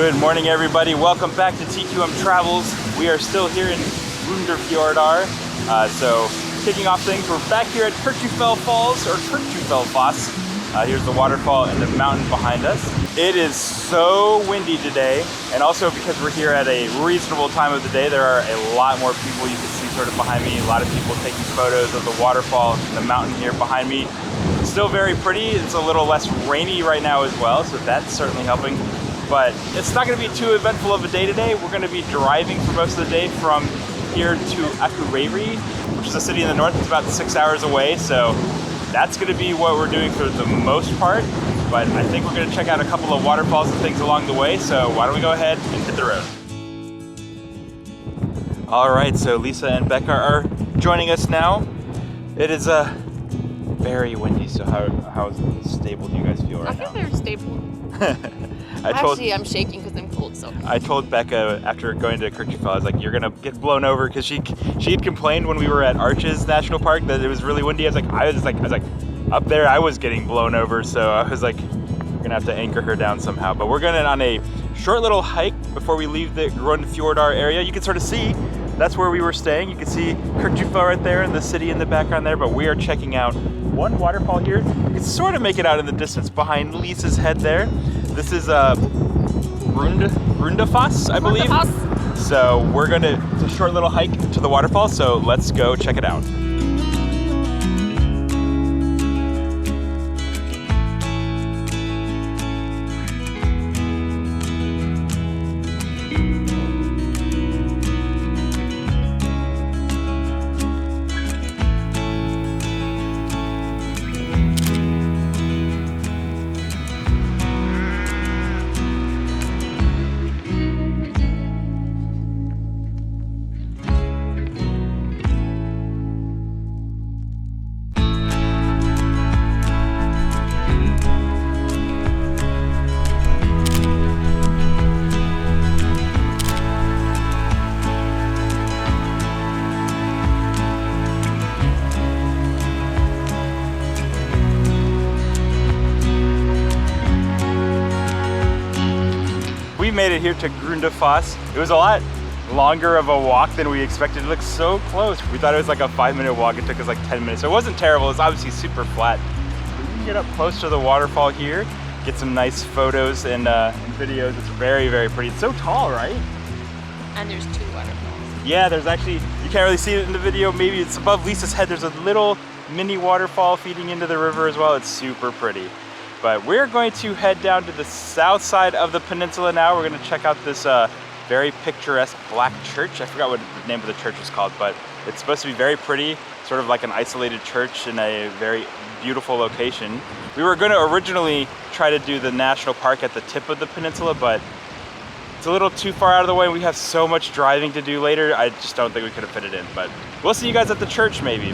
Good morning, everybody. Welcome back to TQM Travels. We are still here in Grundarfoss. So kicking off things, we're back here at Kirkjufell Falls, or Kirkjufell Foss. Here's the waterfall and the mountain behind us. It is so windy today, and also because we're here at a reasonable time of the day, there are a lot more people. You can see sort of behind me, a lot of people taking photos of the waterfall and the mountain here behind me. Still very pretty. It's a little less rainy right now as well, so that's certainly helping. But it's not going to be too eventful of a day today. We're going to be driving for most of the day from here to Akureyri, which is a city in the north. It's about 6 hours away, so that's going to be what we're doing for the most part. But I think we're going to check out a couple of waterfalls and things along the way, so why don't we go ahead and hit the road. All right, so Lisa and Becca are joining us now. It is very windy, so how stable do you guys feel right now? I think they're stable. I'm shaking because I'm cold. So I told Becca after going to Kirkjufell, I was like, "You're gonna get blown over," because she had complained when we were at Arches National Park that it was really windy. I was like, up there I was getting blown over, so I was like, we're gonna have to anchor her down somehow. But we're going on a short little hike before we leave the Grundarfoss area. You can sort of see that's where we were staying. You can see Kirkjufell right there and the city in the background there. But we are checking out one waterfall here. You can sort of make it out in the distance behind Lisa's head there. This is Grundarfoss, I believe. Grundarfoss. So it's a short little hike to the waterfall, so let's go check it out. We made it here to Grundarfoss. It was a lot longer of a walk than we expected. It looked so close. We thought it was like a 5-minute walk. It took us like 10 minutes. So it wasn't terrible. It's obviously super flat. We can get up close to the waterfall here, get some nice photos and videos. It's very, very pretty. It's so tall, right? And there's 2 waterfalls. Yeah, there's actually, you can't really see it in the video. Maybe it's above Lisa's head. There's a little mini waterfall feeding into the river as well. It's super pretty. But we're going to head down to the south side of the peninsula now. We're going to check out this very picturesque black church. I forgot what the name of the church is called, but it's supposed to be very pretty, sort of like an isolated church in a very beautiful location. We were going to originally try to do the national park at the tip of the peninsula, but it's a little too far out of the way. We have so much driving to do later. I just don't think we could have fit it in, but we'll see you guys at the church maybe.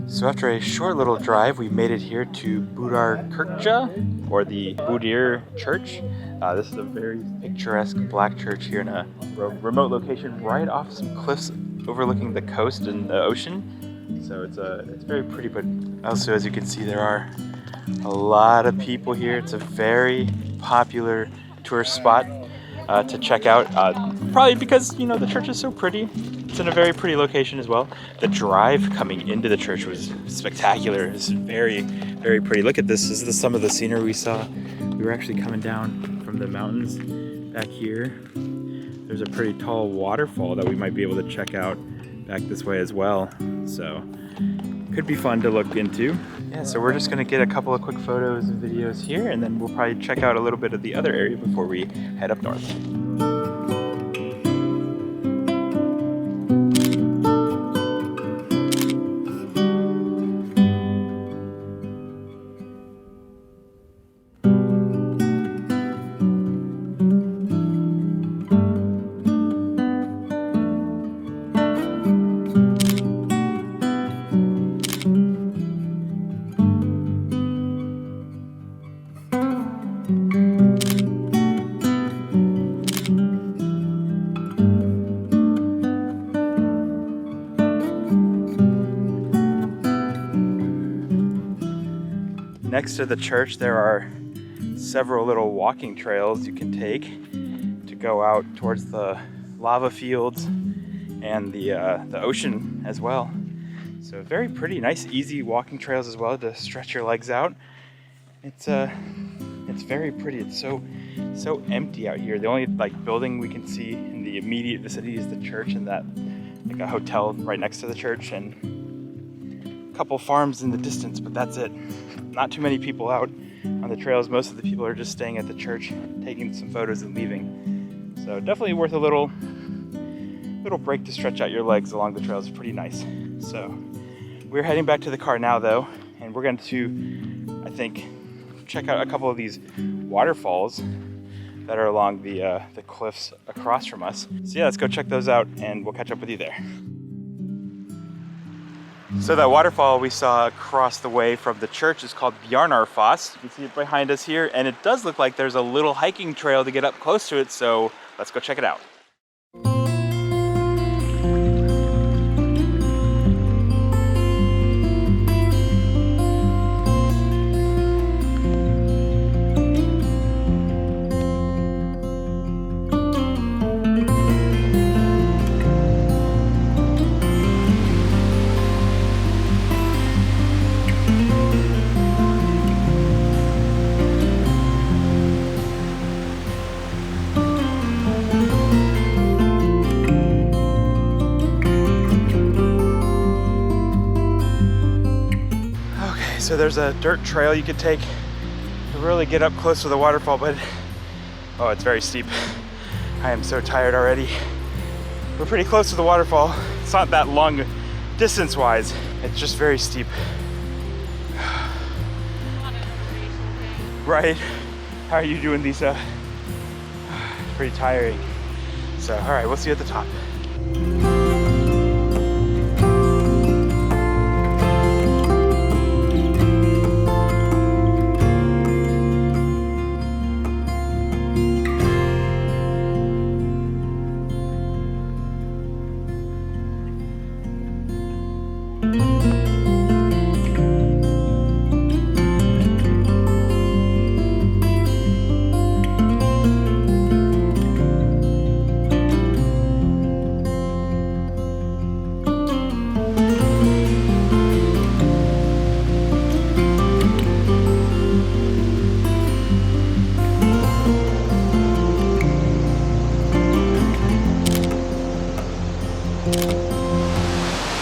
So after a short little drive, we made it here to Búðakirkja, or the Búðir Church. This is a very picturesque black church here in a remote location right off some cliffs overlooking the coast and the ocean. So it's very pretty, but also, as you can see, there are a lot of people here. It's a very popular tourist spot to check out, probably because, you know, the church is so pretty. It's in a very pretty location as well. The drive coming into the church was spectacular. It's very, very pretty. Look at this. This is some of the scenery we saw. We were actually coming down from the mountains back here. There's a pretty tall waterfall that we might be able to check out back this way as well. So could be fun to look into. Yeah, so we're just gonna get a couple of quick photos and videos here, and then we'll probably check out a little bit of the other area before we head up north. Next to the church, there are several little walking trails you can take to go out towards the lava fields and the ocean as well. So very pretty, nice, easy walking trails as well to stretch your legs out. It's very pretty. It's so empty out here. The only like building we can see in the immediate vicinity is the church and that like a hotel right next to the church and a couple farms in the distance, but that's it. Not too many people out on the trails. Most of the people are just staying at the church, taking some photos and leaving. So definitely worth a little break to stretch out your legs along the trails. It's pretty nice. So we're heading back to the car now though, and we're going to, I think, check out a couple of these waterfalls that are along the cliffs across from us. So yeah, let's go check those out and we'll catch up with you there. So that waterfall we saw across the way from the church is called Bjarnarfoss. You can see it behind us here, and it does look like there's a little hiking trail to get up close to it, so let's go check it out. So there's a dirt trail you could take to really get up close to the waterfall, but oh, it's very steep. I am so tired already. We're pretty close to the waterfall. It's not that long distance-wise. It's just very steep. Right? How are you doing these? Pretty tiring. So, all right, we'll see you at the top.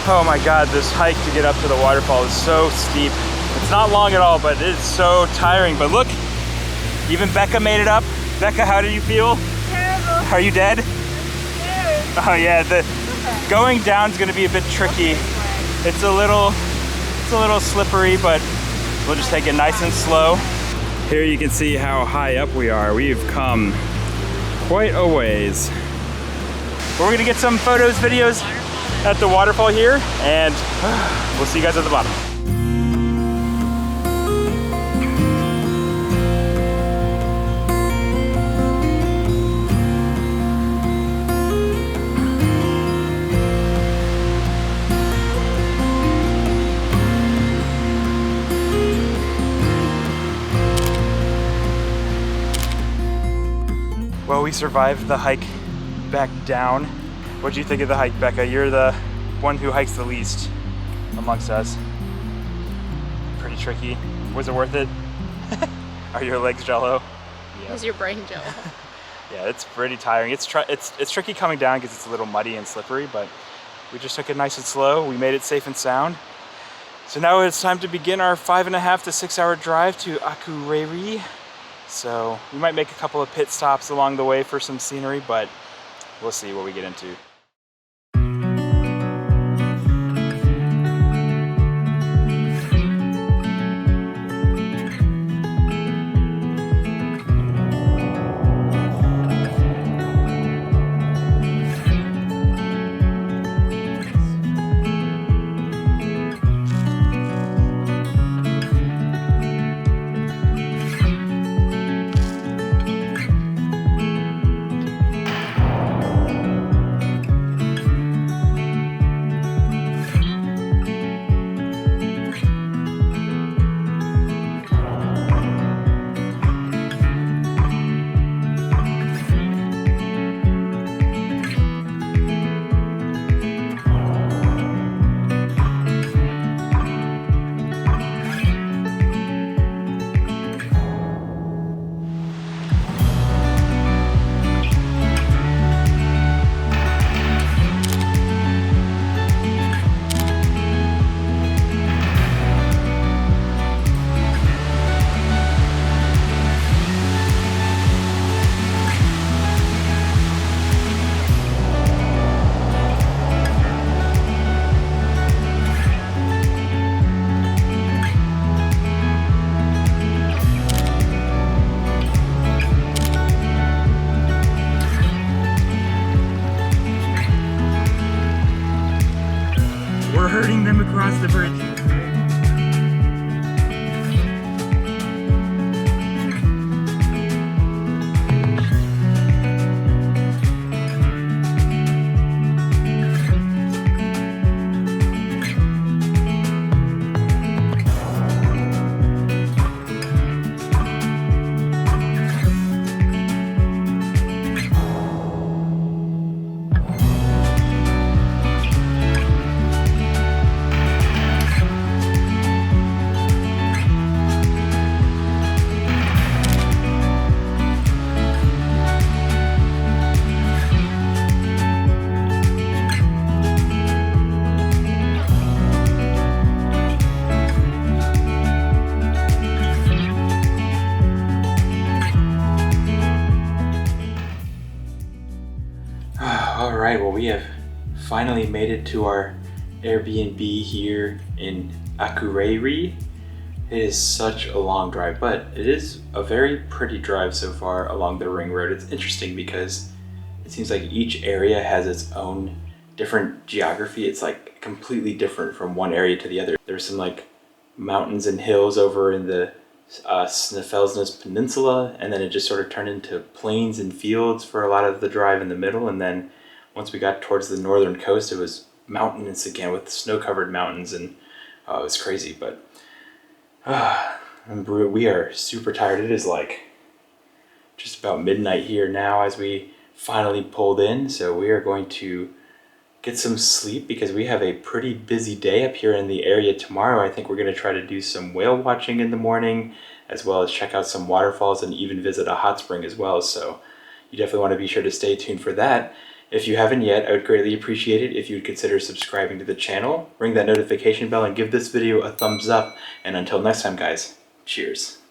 Oh my God, this hike to get up to the waterfall is so steep. It's not long at all, but it's so tiring. But look, even Becca made it up. Becca, how do you feel? Terrible. Are you dead? Scared. Oh yeah, the going down is gonna be a bit tricky. It's a little slippery, but we'll just take it nice and slow. Here you can see how high up we are. We've come quite a ways. We're gonna get some photos, videos at the waterfall here, and we'll see you guys at the bottom. Well, we survived the hike back down. What do you think of the hike, Becca? You're the one who hikes the least amongst us. Pretty tricky. Was it worth it? Are your legs jello? Yeah. Is your brain jello? Yeah, it's pretty tiring. It's tricky coming down because it's a little muddy and slippery, but we just took it nice and slow. We made it safe and sound. So now it's time to begin our 5.5 to 6 hour drive to Akureyri. So we might make a couple of pit stops along the way for some scenery, but we'll see what we get into. right, well, we have finally made it to our Airbnb here in Akureyri. It is such a long drive, but it is a very pretty drive so far along the ring road. It's interesting because it seems like each area has its own different geography. It's like completely different from one area to the other. There's some like mountains and hills over in the Snæfellsnes Peninsula, and then it just sort of turned into plains and fields for a lot of the drive in the middle, and then once we got towards the northern coast, it was mountainous again with snow-covered mountains, and it was crazy. But we are super tired. It is like just about midnight here now as we finally pulled in, so we are going to get some sleep because we have a pretty busy day up here in the area tomorrow. I think we're going to try to do some whale watching in the morning, as well as check out some waterfalls and even visit a hot spring as well. So you definitely want to be sure to stay tuned for that. If you haven't yet, I would greatly appreciate it if you would consider subscribing to the channel, ring that notification bell, and give this video a thumbs up. And until next time, guys, cheers.